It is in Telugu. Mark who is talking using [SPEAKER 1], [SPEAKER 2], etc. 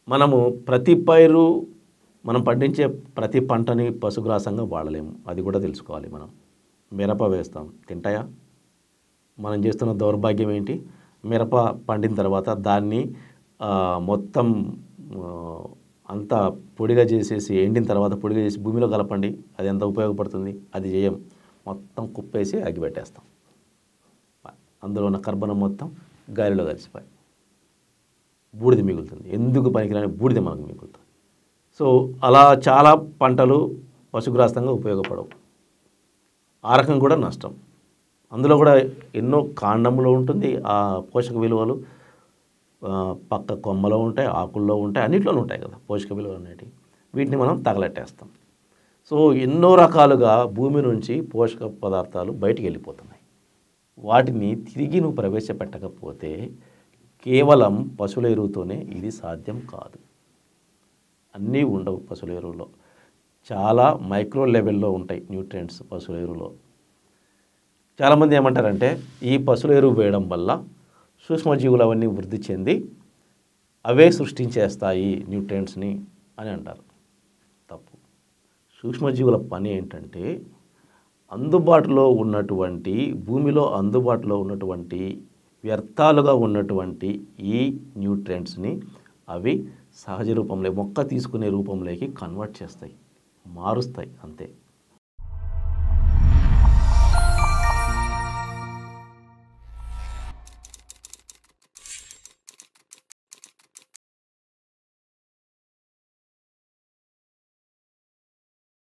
[SPEAKER 1] మనము ప్రతి పైరు మనం పండించే ప్రతి పంటని పశుగ్రాసంగా వాడలేము. అది కూడా తెలుసుకోవాలి మనం. మిరప వేస్తాం, తింటాయా? మనం చేస్తున్న దౌర్భాగ్యం ఏంటి? మిరప పండిన తర్వాత దాన్ని మొత్తం అంతా పొడిగా చేసేసి ఎండిన తర్వాత పొడిగా చేసి భూమిలో కలపండి, అది ఎంత ఉపయోగపడుతుంది? అది చేయం. మొత్తం కుప్పేసి అగ్గిపెట్టేస్తాం. అందులో ఉన్న కర్బనం మొత్తం గాలిలో కలిసిపోయి బూడిద మిగులుతుంది. ఎందుకు పనికిరాని బూడిద మనకు మిగులుతుంది. సో అలా చాలా పంటలు పశుగ్రాసంగా ఉపయోగపడవు. ఆ రకం కూడా నష్టం. అందులో కూడా ఎన్నో కాండంలో ఉంటుంది ఆ పోషక విలువలు, పక్క కొమ్మలో ఉంటాయి, ఆకుల్లో ఉంటాయి, అన్నిట్లోనూ ఉంటాయి కదా పోషక విలువలు అనేటివి. వీటిని మనం తగలెట్టేస్తాం. సో ఎన్నో రకాలుగా భూమి నుంచి పోషక పదార్థాలు బయటికి వెళ్ళిపోతున్నాయి. వాటిని తిరిగి నువ్వు ప్రవేశపెట్టకపోతే కేవలం పశువుల ఎరువుతోనే ఇది సాధ్యం కాదు. అన్నీ ఉండవు పశువుల ఎరువులో. చాలా మైక్రో లెవెల్లో ఉంటాయి న్యూట్రియంట్స్ పశువుల ఎరువులో. చాలామంది ఏమంటారంటే ఈ పశువుల ఎరువు వేయడం వల్ల సూక్ష్మజీవులు అవన్నీ వృద్ధి చెంది అవే సృష్టించేస్తాయి న్యూట్రియంట్స్ని అని అంటారు. తప్పు. సూక్ష్మజీవుల పని ఏంటంటే అందుబాటులో ఉన్నటువంటి భూమిలో అందుబాటులో ఉన్నటువంటి వ్యర్థాలుగా ఉన్నటువంటి ఈ న్యూట్రియంట్స్ని అవి సహజ రూపంలో మొక్క తీసుకునే రూపంలోకి కన్వర్ట్ చేస్తాయి, మారుస్తాయి, అంతే.